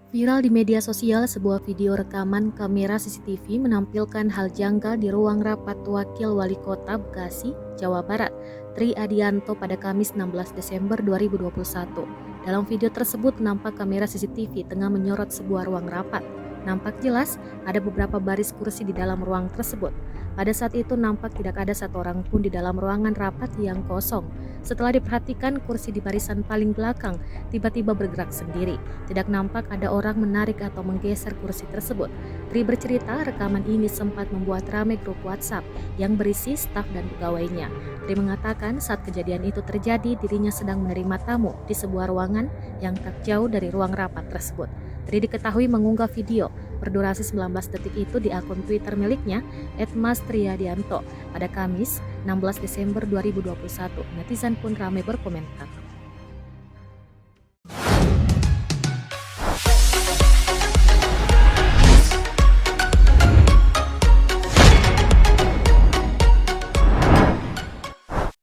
Viral di media sosial, sebuah video rekaman kamera CCTV menampilkan hal janggal di ruang rapat Wakil Wali Kota Bekasi, Jawa Barat, Tri Adianto pada Kamis 16 Desember 2021. Dalam video tersebut nampak kamera CCTV tengah menyorot sebuah ruang rapat. Nampak jelas ada beberapa baris kursi di dalam ruang tersebut. Pada saat itu nampak tidak ada satu orang pun di dalam ruangan rapat yang kosong. Setelah diperhatikan, kursi di barisan paling belakang tiba-tiba bergerak sendiri. Tidak nampak ada orang menarik atau menggeser kursi tersebut. Tri bercerita rekaman ini sempat membuat ramai grup WhatsApp yang berisi staf dan pegawainya. Tri mengatakan saat kejadian itu terjadi dirinya sedang menerima tamu di sebuah ruangan yang tak jauh dari ruang rapat tersebut. Tri diketahui mengunggah video berdurasi 19 detik itu di akun Twitter miliknya @mastriadianto pada Kamis 16 Desember 2021. Netizen pun ramai berkomentar.